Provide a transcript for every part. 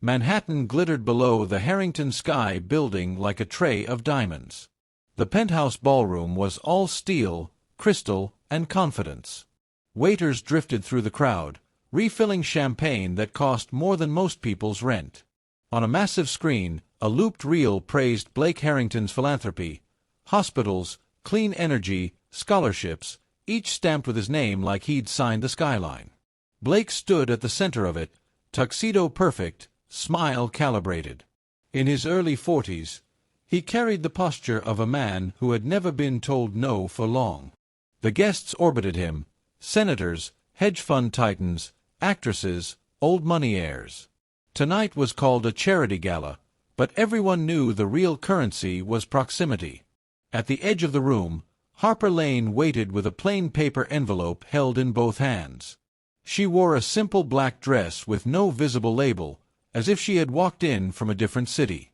Manhattan glittered below the Harrington Sky building like a tray of diamonds. The penthouse ballroom was all steel, crystal, and confidence. Waiters drifted through the crowd, refilling champagne that cost more than most people's rent. On a massive screen, a looped reel praised Blake Harrington's philanthropy, hospitals, clean energy, scholarships, each stamped with his name like he'd signed the skyline. Blake stood at the center of it, tuxedo perfect, smile calibrated. In his early 40s, he carried the posture of a man who had never been told no for long. The guests orbited him: senators, hedge fund titans, actresses, old money heirs. Tonight was called a charity gala, but everyone knew the real currency was proximity. At the edge of the room, Harper Lane waited with a plain paper envelope held in both hands. She wore a simple black dress with no visible label, as if she had walked in from a different city.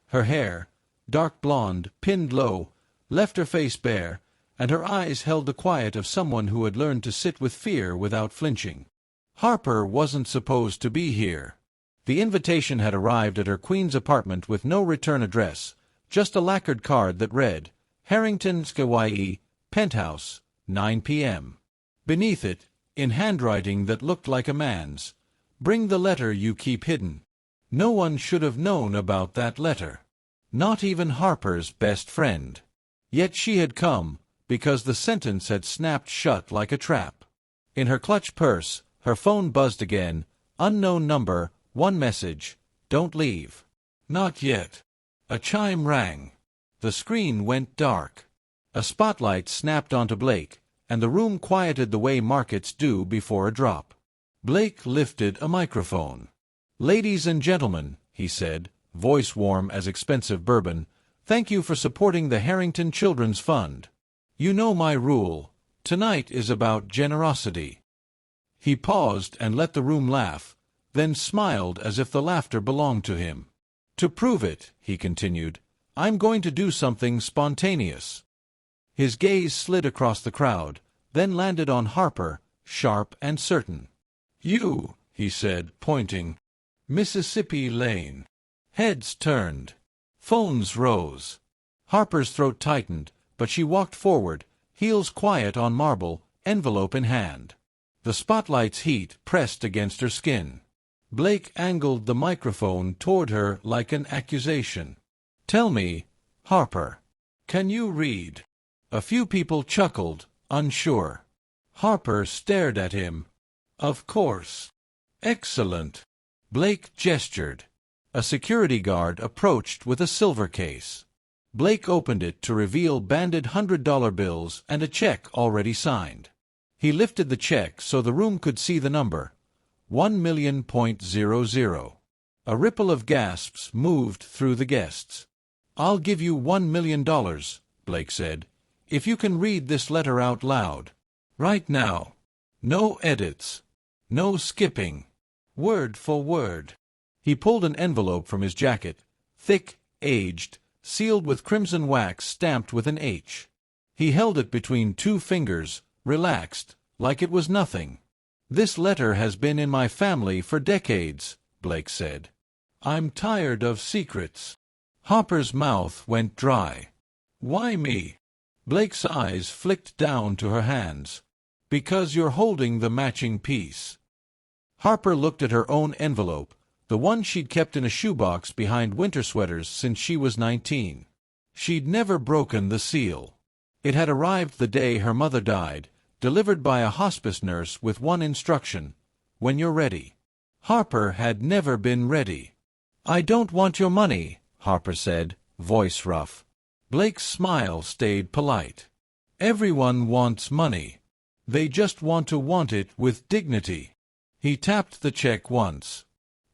Her hair, dark blonde, pinned low, left her face bare, and her eyes held the quiet of someone who had learned to sit with fear without flinching. Harper wasn't supposed to be here. The invitation had arrived at her Queens apartment with no return address, just a lacquered card that read, Harrington Sky, Penthouse, 9 p.m. Beneath it, in handwriting that looked like a man's, bring the letter you keep hidden. No one should have known about that letter. Not even Harper's best friend. Yet she had come, because the sentence had snapped shut like a trap. In her clutch purse, her phone buzzed again. Unknown number, one message, don't leave. Not yet. A chime rang. The screen went dark. A spotlight snapped onto Blake, and the room quieted the way markets do before a drop. Blake lifted a microphone. Ladies and gentlemen, he said, voice warm as expensive bourbon, thank you for supporting the Harrington Children's Fund. You know my rule. Tonight is about generosity. He paused and let the room laugh, then smiled as if the laughter belonged to him. To prove it, he continued, I'm going to do something spontaneous. His gaze slid across the crowd, then landed on Harper, sharp and certain. You, he said, pointing. Mississippi Lane. Heads turned. Phones rose. Harper's throat tightened, but she walked forward, heels quiet on marble, envelope in hand. The spotlight's heat pressed against her skin. Blake angled the microphone toward her like an accusation. Tell me, Harper, can you read? A few people chuckled, unsure. Harper stared at him. Of course. Excellent. Blake gestured. A security guard approached with a silver case. Blake opened it to reveal banded $100 bills and a check already signed. He lifted the check so the room could see the number, 1,000,000. A ripple of gasps moved through the guests. I'll give you $1 million, Blake said, if you can read this letter out loud. Right now. No edits. No skipping. Word for word. He pulled an envelope from his jacket, thick, aged, sealed with crimson wax stamped with an H. He held it between two fingers, relaxed, like it was nothing. This letter has been in my family for decades, Blake said. I'm tired of secrets. Harper's mouth went dry. Why me? Blake's eyes flicked down to her hands. Because you're holding the matching piece. Harper looked at her own envelope, the one she'd kept in a shoebox behind winter sweaters since she was 19. She'd never broken the seal. It had arrived the day her mother died, delivered by a hospice nurse with one instruction, when you're ready. Harper had never been ready. I don't want your money, Harper said, voice rough. Blake's smile stayed polite. Everyone wants money. They just want it with dignity. He tapped the check once.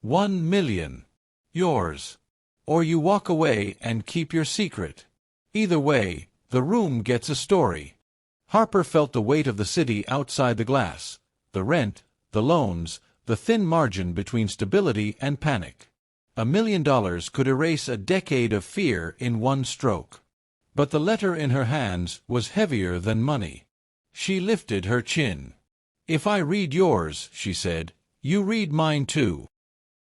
1 million. Yours. Or you walk away and keep your secret. Either way, the room gets a story. Harper felt the weight of the city outside the glass, the rent, the loans, the thin margin between stability and panic. $1 million could erase a decade of fear in one stroke. But the letter in her hands was heavier than money. She lifted her chin. If I read yours, she said, you read mine too.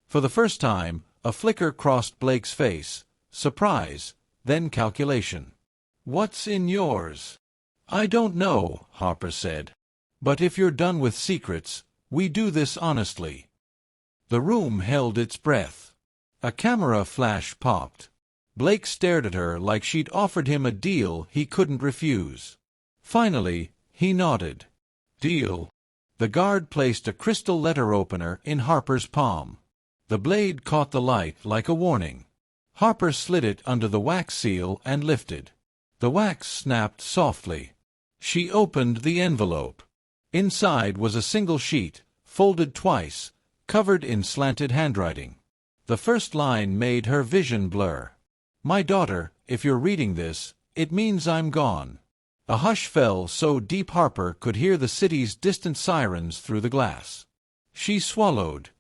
For the first time, a flicker crossed Blake's face. Surprise, then calculation. "What's in yours?" "I don't know," Harper said. "But if you're done with secrets, we do this honestly." The room held its breath. A camera flash popped. Blake stared at her like she'd offered him a deal he couldn't refuse. Finally, he nodded. "Deal." The guard placed a crystal letter opener in Harper's palm. The blade caught the light like a warning. Harper slid it under the wax seal and lifted. The wax snapped softly. She opened the envelope. Inside was a single sheet, folded twice, covered in slanted handwriting. The first line made her vision blur. "My daughter, if you're reading this, it means I'm gone." A hush fell so deep Harper could hear the city's distant sirens through the glass. She swallowed.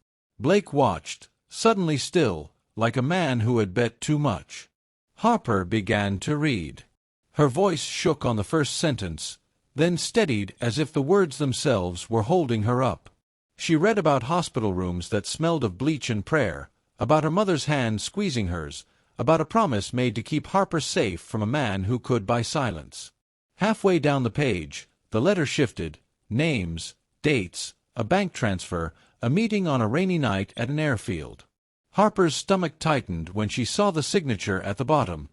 Blake watched, suddenly still, like a man who had bet too much. Harper began to read. Her voice shook on the first sentence, then steadied as if the words themselves were holding her up. She read about hospital rooms that smelled of bleach and prayer, about her mother's hand squeezing hers, about a promise made to keep Harper safe from a man who could buy silence. Halfway down the page, the letter shifted. Names, dates, a bank transfer, a meeting on a rainy night at an airfield. Harper's stomach tightened when she saw the signature at the bottom.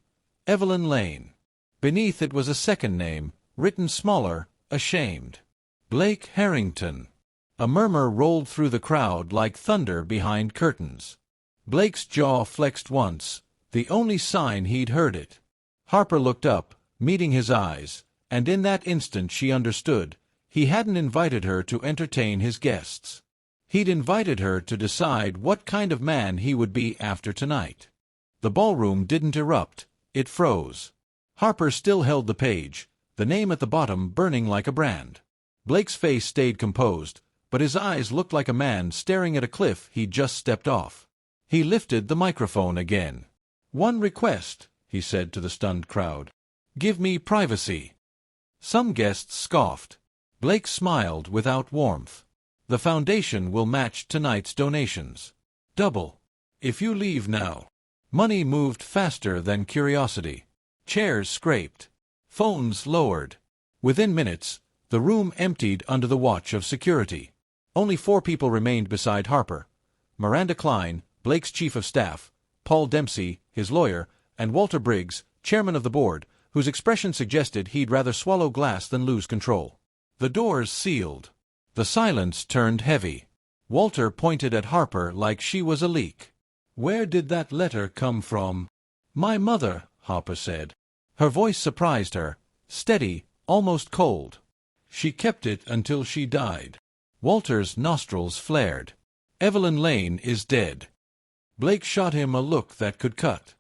Evelyn Lane. Beneath it was a second name, written smaller, ashamed. Blake Harrington. A murmur rolled through the crowd like thunder behind curtains. Blake's jaw flexed once, the only sign he'd heard it. Harper looked up, meeting his eyes, and in that instant she understood. He hadn't invited her to entertain his guests. He'd invited her to decide what kind of man he would be after tonight. The ballroom didn't erupt, it froze. Harper still held the page, the name at the bottom burning like a brand. Blake's face stayed composed, but his eyes looked like a man staring at a cliff he'd just stepped off. He lifted the microphone again. "One request," he said to the stunned crowd. "Give me privacy." Some guests scoffed. Blake smiled without warmth. "The foundation will match tonight's donations. Double. If you leave now." Money moved faster than curiosity. Chairs scraped. Phones lowered. Within minutes, the room emptied under the watch of security. Only 4 people remained beside Harper. Miranda Klein, Blake's chief of staff, Paul Dempsey, his lawyer, and Walter Briggs, chairman of the board, whose expression suggested he'd rather swallow glass than lose control. The doors sealed. The silence turned heavy. Walter pointed at Harper like she was a leak. "Where did that letter come from?" "My mother," Harper said. Her voice surprised her, steady, almost cold. "She kept it until she died." Walter's nostrils flared. "Evelyn Lane is dead." Blake shot him a look that could cut.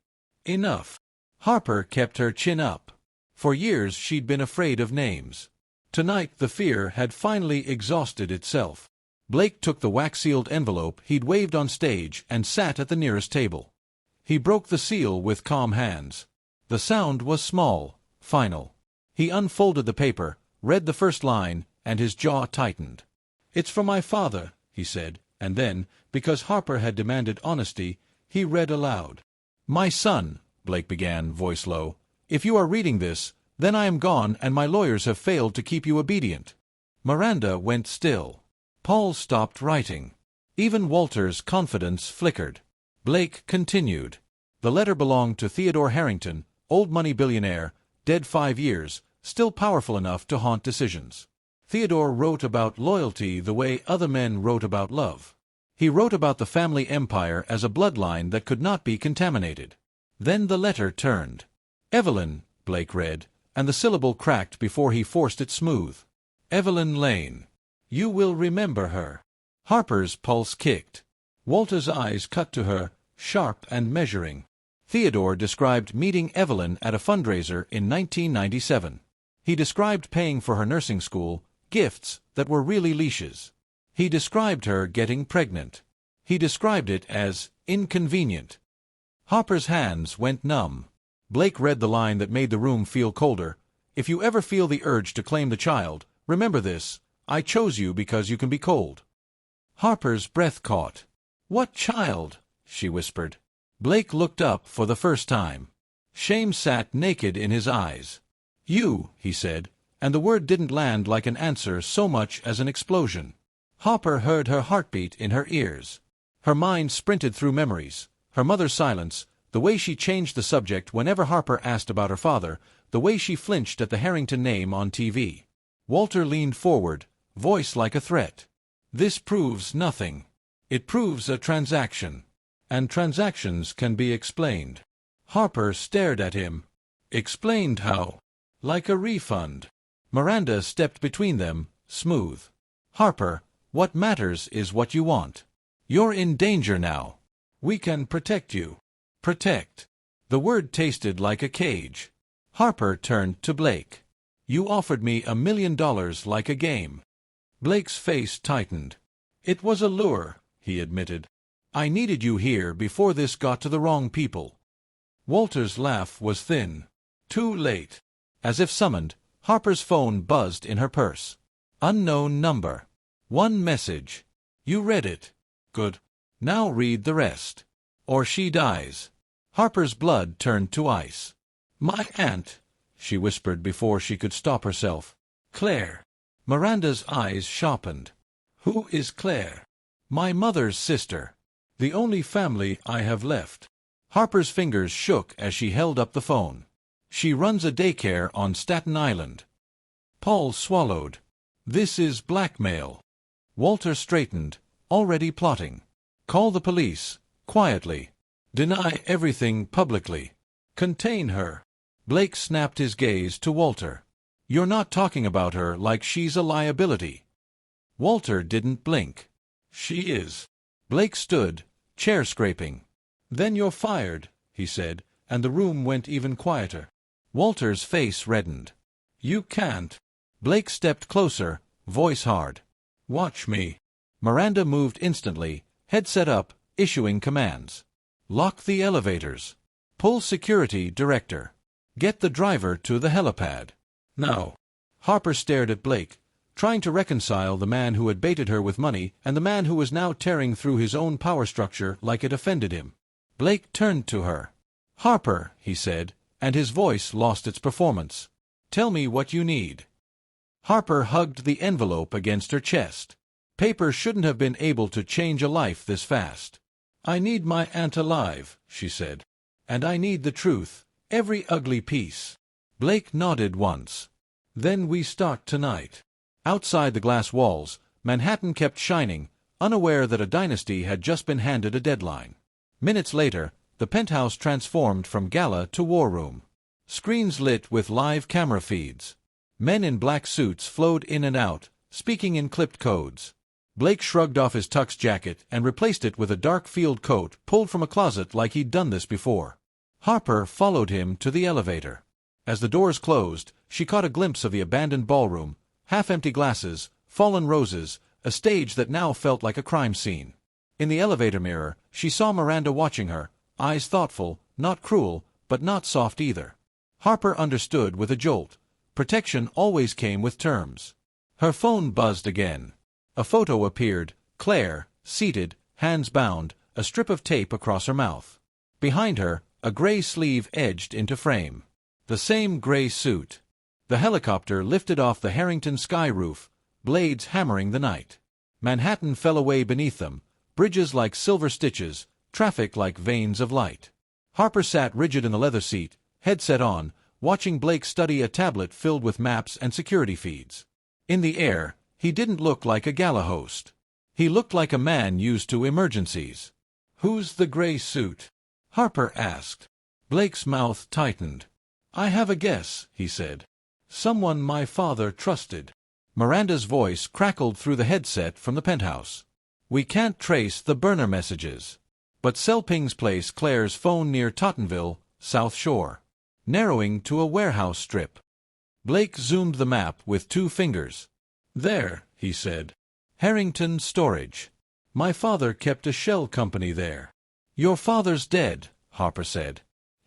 "Enough." Harper kept her chin up. For years she'd been afraid of names. Tonight the fear had finally exhausted itself. Blake took the wax-sealed envelope he'd waved on stage and sat at the nearest table. He broke the seal with calm hands. The sound was small, final. He unfolded the paper, read the first line, and his jaw tightened. "It's from my father," he said, and then, because Harper had demanded honesty, he read aloud. "My son," Blake began, voice low, "if you are reading this, then I am gone and my lawyers have failed to keep you obedient." Miranda went still. Paul stopped writing. Even Walter's confidence flickered. Blake continued. The letter belonged to Theodore Harrington, old money billionaire, dead 5 years, still powerful enough to haunt decisions. Theodore wrote about loyalty the way other men wrote about love. He wrote about the family empire as a bloodline that could not be contaminated. Then the letter turned. "Evelyn," Blake read, and the syllable cracked before he forced it smooth. "Evelyn Lane. You will remember her." Harper's pulse kicked. Walter's eyes cut to her, sharp and measuring. Theodore described meeting Evelyn at a fundraiser in 1997. He described paying for her nursing school, gifts that were really leashes. He described her getting pregnant. He described it as inconvenient. Harper's hands went numb. Blake read the line that made the room feel colder. "If you ever feel the urge to claim the child, remember this. I chose you because you can be cold." Harper's breath caught. "What child?" she whispered. Blake looked up for the first time. Shame sat naked in his eyes. "You," he said, and the word didn't land like an answer so much as an explosion. Harper heard her heartbeat in her ears. Her mind sprinted through memories, her mother's silence, the way she changed the subject whenever Harper asked about her father, the way she flinched at the Harrington name on TV. Walter leaned forward, voice like a threat. "This proves nothing. It proves a transaction. And transactions can be explained." Harper stared at him. "Explained how?" "Like a refund." Miranda stepped between them, smooth. "Harper, what matters is what you want. You're in danger now. We can protect you." Protect. The word tasted like a cage. Harper turned to Blake. "You offered me $1 million like a game." Blake's face tightened. "It was a lure," he admitted. "I needed you here before this got to the wrong people." Walter's laugh was thin. "Too late." As if summoned, Harper's phone buzzed in her purse. Unknown number. One message. "You read it. Good. Now read the rest. Or she dies." Harper's blood turned to ice. "My aunt," she whispered before she could stop herself. "Claire." Miranda's eyes sharpened. "Who is Claire?" "My mother's sister. The only family I have left." Harper's fingers shook as she held up the phone. "She runs a daycare on Staten Island." Paul swallowed. "This is blackmail." Walter straightened, already plotting. "Call the police, quietly. Deny everything publicly. Contain her." Blake snapped his gaze to Walter. "You're not talking about her like she's a liability." Walter didn't blink. "She is." Blake stood, chair scraping. "Then you're fired," he said, and the room went even quieter. Walter's face reddened. "You can't." Blake stepped closer, voice hard. "Watch me." Miranda moved instantly, headset up, issuing commands. "Lock the elevators. Pull security director. Get the driver to the helipad. Now." Harper stared at Blake, trying to reconcile the man who had baited her with money and the man who was now tearing through his own power structure like it offended him. Blake turned to her. "Harper," he said, and his voice lost its performance. "Tell me what you need." Harper hugged the envelope against her chest. Paper shouldn't have been able to change a life this fast. "I need my aunt alive," she said. "And I need the truth, every ugly piece." Blake nodded once. "Then we start tonight." Outside the glass walls, Manhattan kept shining, unaware that a dynasty had just been handed a deadline. Minutes later, the penthouse transformed from gala to war room. Screens lit with live camera feeds. Men in black suits flowed in and out, speaking in clipped codes. Blake shrugged off his tux jacket and replaced it with a dark field coat pulled from a closet like he'd done this before. Harper followed him to the elevator. As the doors closed, she caught a glimpse of the abandoned ballroom, half-empty glasses, fallen roses, a stage that now felt like a crime scene. In the elevator mirror, she saw Miranda watching her, eyes thoughtful, not cruel, but not soft either. Harper understood with a jolt. Protection always came with terms. Her phone buzzed again. A photo appeared, Claire, seated, hands bound, a strip of tape across her mouth. Behind her, a gray sleeve edged into frame. The same gray suit. The helicopter lifted off the Harrington sky roof, blades hammering the night. Manhattan fell away beneath them, bridges like silver stitches, traffic like veins of light. Harper sat rigid in the leather seat, headset on, watching Blake study a tablet filled with maps and security feeds. In the air, he didn't look like a gala host. He looked like a man used to emergencies. "Who's the gray suit?" Harper asked. Blake's mouth tightened. "I have a guess," he said. "Someone my father trusted." Miranda's voice crackled through the headset from the penthouse. "We can't trace the burner messages. But Selping's place Claire's phone near Tottenville, South Shore. Narrowing to a warehouse strip." Blake zoomed the map with 2 fingers. "There," he said. "Harrington Storage. My father kept a shell company there." "Your father's dead," Harper said.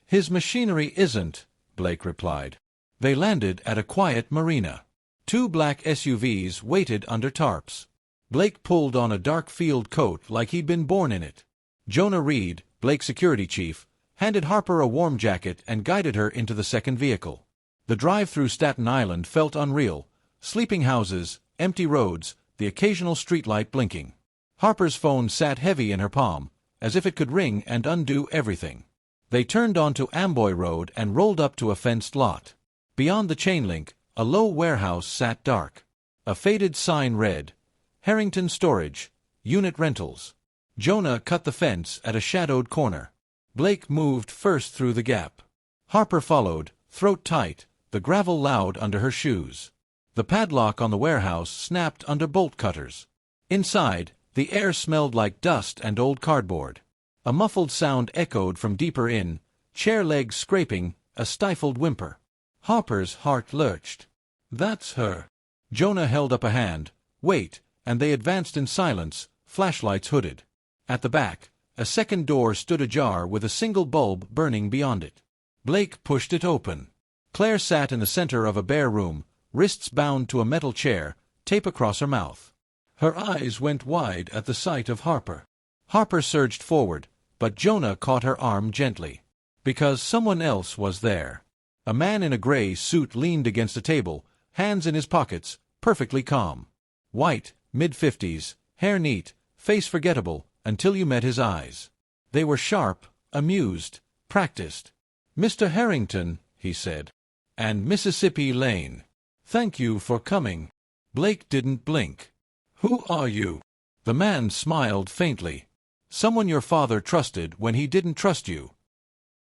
"His machinery isn't," Blake replied. They landed at a quiet marina. 2 black SUVs waited under tarps. Blake pulled on a dark field coat like he'd been born in it. Jonah Reed, Blake's security chief, handed Harper a warm jacket and guided her into the second vehicle. The drive through Staten Island felt unreal. Sleeping houses, empty roads, the occasional streetlight blinking. Harper's phone sat heavy in her palm, as if it could ring and undo everything. They turned onto Amboy Road and rolled up to a fenced lot. Beyond the chain link, a low warehouse sat dark. A faded sign read, Harrington Storage, Unit Rentals. Jonah cut the fence at a shadowed corner. Blake moved first through the gap. Harper followed, throat tight, the gravel loud under her shoes. The padlock on the warehouse snapped under bolt cutters. Inside, the air smelled like dust and old cardboard. A muffled sound echoed from deeper in, chair legs scraping, a stifled whimper. Harper's heart lurched. That's her. Jonah held up a hand. Wait, and they advanced in silence, flashlights hooded. At the back, a second door stood ajar with a single bulb burning beyond it. Blake pushed it open. Claire sat in the center of a bare room, wrists bound to a metal chair, tape across her mouth. Her eyes went wide at the sight of Harper. Harper surged forward, but Jonah caught her arm gently. Because someone else was there. A man in a gray suit leaned against a table, hands in his pockets, perfectly calm. White, mid-50s, hair neat, face forgettable, until you met his eyes. They were sharp, amused, practiced. "Mr. Harrington," he said. "And Mississippi Lane. Thank you for coming." Blake didn't blink. "Who are you?" The man smiled faintly. "Someone your father trusted when he didn't trust you."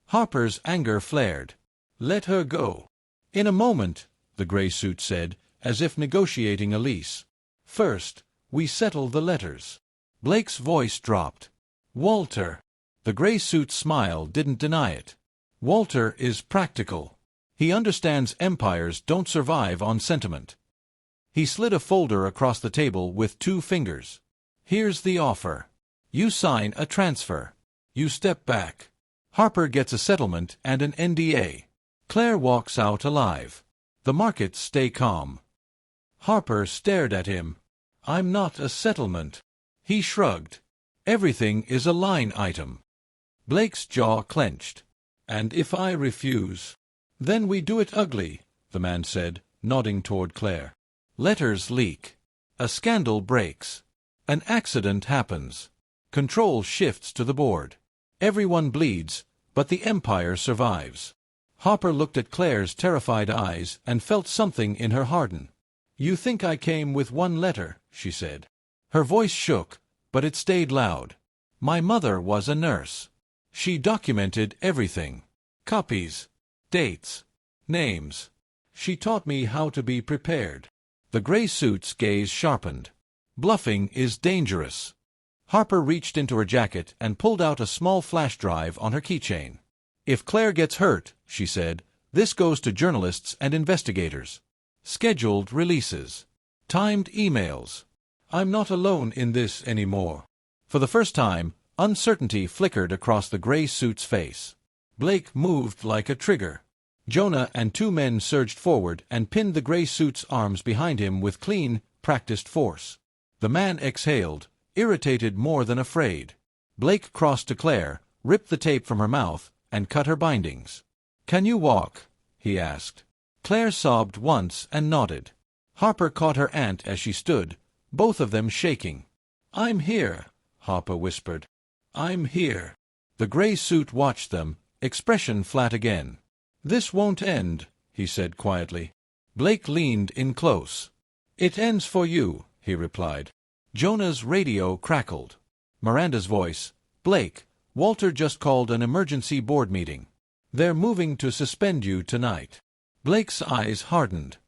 Harper's anger flared. "Let her go." "In a moment," the gray suit said, as if negotiating a lease. "First, we settle the letters." Blake's voice dropped. "Walter." The gray suit's smile didn't deny it. "Walter is practical. He understands empires don't survive on sentiment." He slid a folder across the table with 2 fingers. "Here's the offer. You sign a transfer. You step back. Harper gets a settlement and an NDA. Claire walks out alive. The markets stay calm." Harper stared at him. "I'm not a settlement." He shrugged. "Everything is a line item." Blake's jaw clenched. "And if I refuse?" "Then we do it ugly," the man said, nodding toward Claire. "Letters leak. A scandal breaks. An accident happens. Control shifts to the board. Everyone bleeds, but the empire survives." Harper looked at Claire's terrified eyes and felt something in her harden. "You think I came with 1 letter," she said. Her voice shook, but it stayed loud. "My mother was a nurse. She documented everything. Copies. Dates. Names. She taught me how to be prepared." The gray suit's gaze sharpened. "Bluffing is dangerous." Harper reached into her jacket and pulled out a small flash drive on her keychain. "If Claire gets hurt," she said, "this goes to journalists and investigators. Scheduled releases. Timed emails. I'm not alone in this anymore." For the first time, uncertainty flickered across the gray suit's face. Blake moved like a trigger. Jonah and 2 men surged forward and pinned the gray suit's arms behind him with clean, practiced force. The man exhaled, irritated more than afraid. Blake crossed to Claire, ripped the tape from her mouth, and cut her bindings. "Can you walk?" he asked. Claire sobbed once and nodded. Harper caught her aunt as she stood, both of them shaking. "I'm here," Harper whispered. "I'm here." The gray suit watched them, expression flat again. "This won't end," he said quietly. Blake leaned in close. "It ends for you," he replied. Jonah's radio crackled. Miranda's voice, "Blake, Walter just called an emergency board meeting. They're moving to suspend you tonight." Blake's eyes hardened.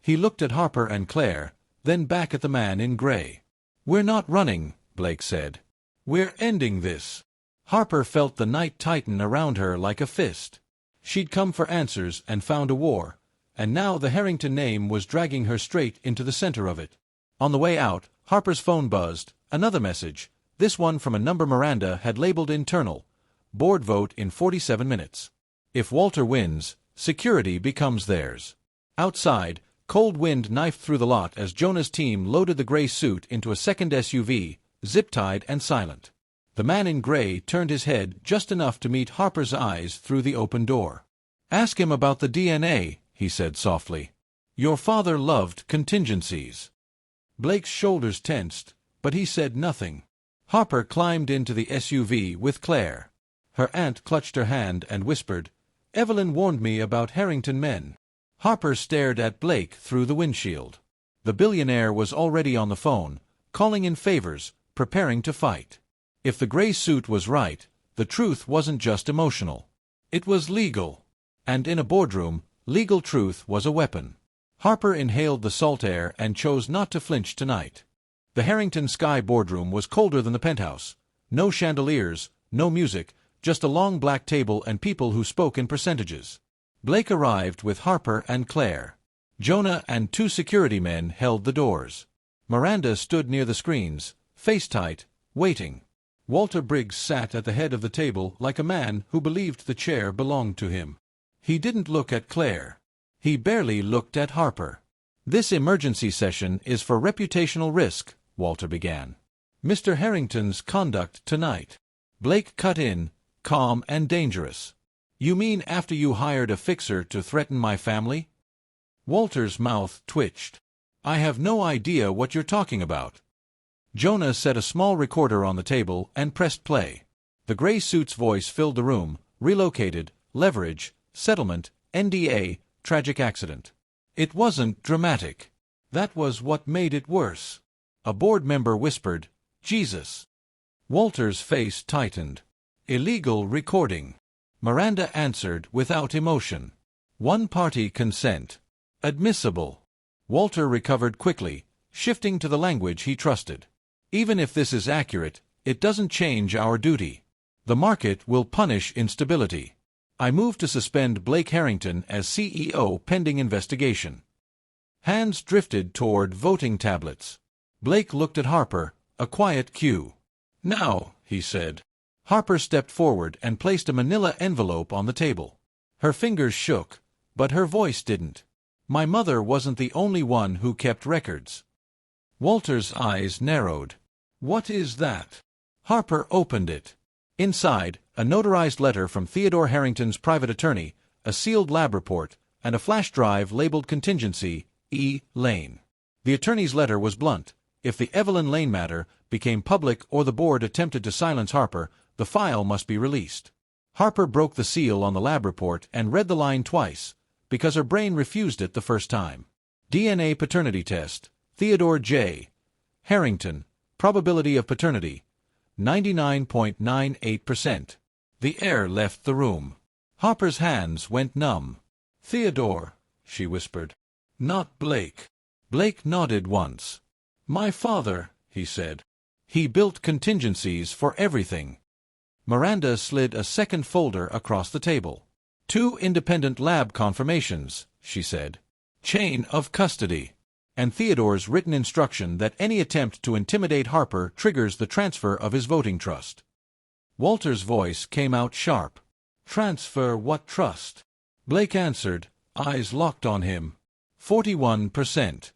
He looked at Harper and Claire, then back at the man in gray. "We're not running," Blake said. "We're ending this." Harper felt the night tighten around her like a fist. She'd come for answers and found a war, and now the Harrington name was dragging her straight into the center of it. On the way out, Harper's phone buzzed, another message, this one from a number Miranda had labeled internal. Board vote in 47 minutes. If Walter wins, security becomes theirs. Outside, Cold wind knifed through the lot as Jonah's team loaded the gray suit into a second SUV, zip-tied and silent. The man in gray turned his head just enough to meet Harper's eyes through the open door. "Ask him about the DNA," he said softly. "Your father loved contingencies." Blake's shoulders tensed, but he said nothing. Harper climbed into the SUV with Claire. Her aunt clutched her hand and whispered, "Evelyn warned me about Harrington men." Harper stared at Blake through the windshield. The billionaire was already on the phone, calling in favors, preparing to fight. If the gray suit was right, the truth wasn't just emotional. It was legal. And in a boardroom, legal truth was a weapon. Harper inhaled the salt air and chose not to flinch tonight. The Harrington Sky boardroom was colder than the penthouse. No chandeliers, no music, just a long black table and people who spoke in percentages. Blake arrived with Harper and Claire. Jonah and 2 security men held the doors. Miranda stood near the screens, face tight, waiting. Walter Briggs sat at the head of the table like a man who believed the chair belonged to him. He didn't look at Claire. He barely looked at Harper. "This emergency session is for reputational risk," Walter began. "Mr. Harrington's conduct tonight." Blake cut in, calm and dangerous. "You mean after you hired a fixer to threaten my family?" Walter's mouth twitched. "I have no idea what you're talking about." Jonah set a small recorder on the table and pressed play. The gray suit's voice filled the room. Relocated, leverage, settlement, NDA, tragic accident. It wasn't dramatic. That was what made it worse. A board member whispered, "Jesus." Walter's face tightened. "Illegal recording." Miranda answered without emotion. "One-party consent. Admissible." Walter recovered quickly, shifting to the language he trusted. "Even if this is accurate, it doesn't change our duty. The market will punish instability. I move to suspend Blake Harrington as CEO pending investigation." Hands drifted toward voting tablets. Blake looked at Harper, a quiet cue. "Now," he said. Harper stepped forward and placed a manila envelope on the table. Her fingers shook, but her voice didn't. "My mother wasn't the only one who kept records." Walter's eyes narrowed. "What is that?" Harper opened it. Inside, a notarized letter from Theodore Harrington's private attorney, a sealed lab report, and a flash drive labeled Contingency, E. Lane. The attorney's letter was blunt. If the Evelyn Lane matter became public or the board attempted to silence Harper, the file must be released. Harper broke the seal on the lab report and read the line twice, because her brain refused it the first time. DNA paternity test, Theodore J. Harrington, probability of paternity, 99.98%. The air left the room. Harper's hands went numb. "Theodore," she whispered. "Not Blake." Blake nodded once. "My father," he said. "He built contingencies for everything." Miranda slid a second folder across the table. "2 independent lab confirmations," she said. "Chain of custody." And Theodore's written instruction that any attempt to intimidate Harper triggers the transfer of his voting trust. Walter's voice came out sharp. "Transfer what trust?" Blake answered, eyes locked on him. 41%.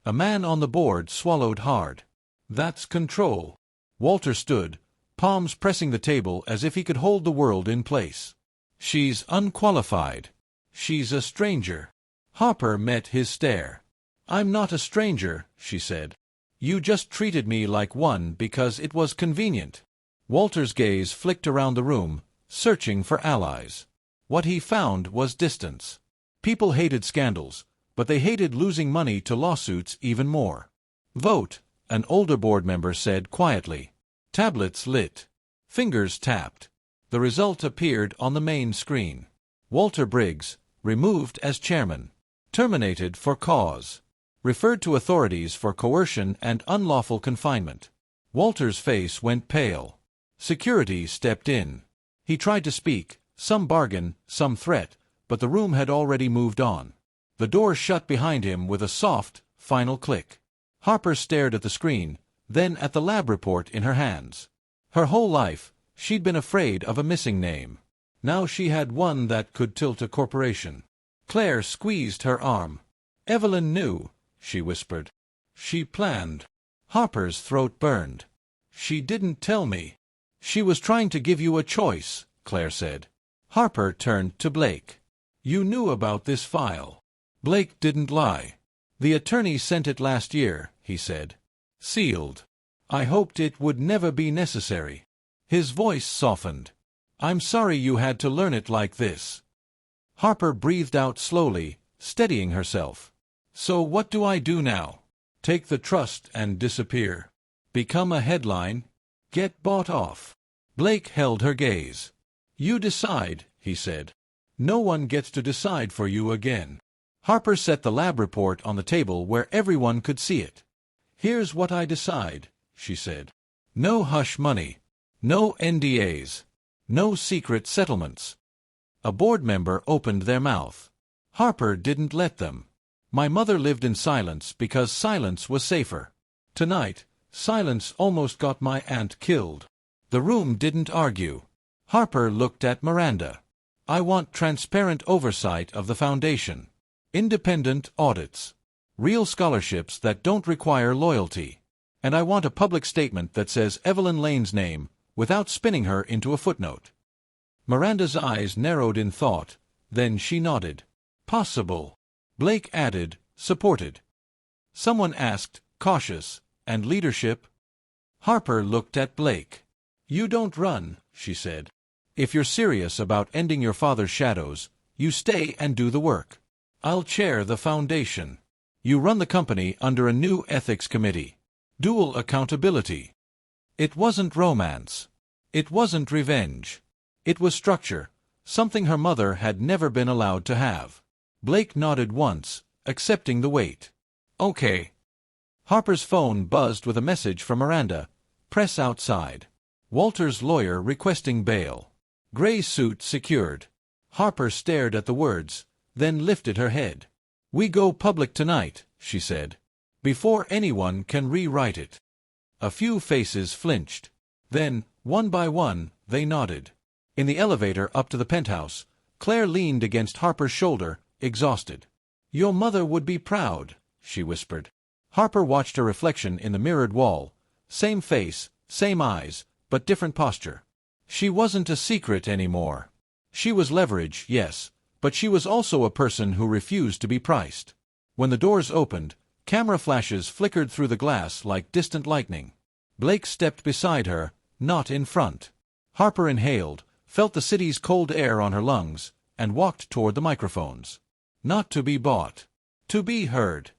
A man on the board swallowed hard. "That's control." Walter stood, palms pressing the table as if he could hold the world in place. "She's unqualified. She's a stranger." Harper met his stare. "I'm not a stranger," she said. "You just treated me like one because it was convenient." Walter's gaze flicked around the room, searching for allies. What he found was distance. People hated scandals, but they hated losing money to lawsuits even more. "Vote," an older board member said quietly. Tablets lit. Fingers tapped. The result appeared on the main screen. Walter Briggs, removed as chairman. Terminated for cause. Referred to authorities for coercion and unlawful confinement. Walter's face went pale. Security stepped in. He tried to speak, some bargain, some threat, but the room had already moved on. The door shut behind him with a soft, final click. Harper stared at the screen, then at the lab report in her hands. Her whole life, she'd been afraid of a missing name. Now she had one that could tilt a corporation. Claire squeezed her arm. Evelyn knew, she whispered. She planned. Harper's throat burned. She didn't tell me. She was trying to give you a choice, Claire said. Harper turned to Blake. You knew about this file. Blake didn't lie. The attorney sent it last year, he said. Sealed. I hoped it would never be necessary. His voice softened. I'm sorry you had to learn it like this. Harper breathed out slowly, steadying herself. So what do I do now? Take the trust and disappear? Become a headline? Get bought off? Blake held her gaze. You decide, he said. No one gets to decide for you again. Harper set the lab report on the table where everyone could see it. Here's what I decide, she said. No hush money. No NDAs. No secret settlements. A board member opened their mouth. Harper didn't let them. My mother lived in silence because silence was safer. Tonight, silence almost got my aunt killed. The room didn't argue. Harper looked at Miranda. I want transparent oversight of the foundation. Independent audits. Real scholarships that don't require loyalty. And I want a public statement that says Evelyn Lane's name, without spinning her into a footnote. Miranda's eyes narrowed in thought, then she nodded. Possible. Blake added, supported. Someone asked, cautious, and leadership? Harper looked at Blake. You don't run, she said. If you're serious about ending your father's shadows, you stay and do the work. I'll chair the foundation. You run the company under a new ethics committee. Dual accountability. It wasn't romance. It wasn't revenge. It was structure, something her mother had never been allowed to have. Blake nodded once, accepting the weight. Okay. Harper's phone buzzed with a message from Miranda. Press outside. Walter's lawyer requesting bail. Gray suit secured. Harper stared at the words, then lifted her head. We go public tonight, she said. Before anyone can rewrite it. A few faces flinched. Then, one by one, they nodded. In the elevator up to the penthouse, Claire leaned against Harper's shoulder, exhausted. Your mother would be proud, she whispered. Harper watched her reflection in the mirrored wall. Same face, same eyes, but different posture. She wasn't a secret anymore. She was leverage, yes, but she was also a person who refused to be priced. When the doors opened, camera flashes flickered through the glass like distant lightning. Blake stepped beside her, not in front. Harper inhaled, felt the city's cold air on her lungs, and walked toward the microphones. Not to be bought. To be heard.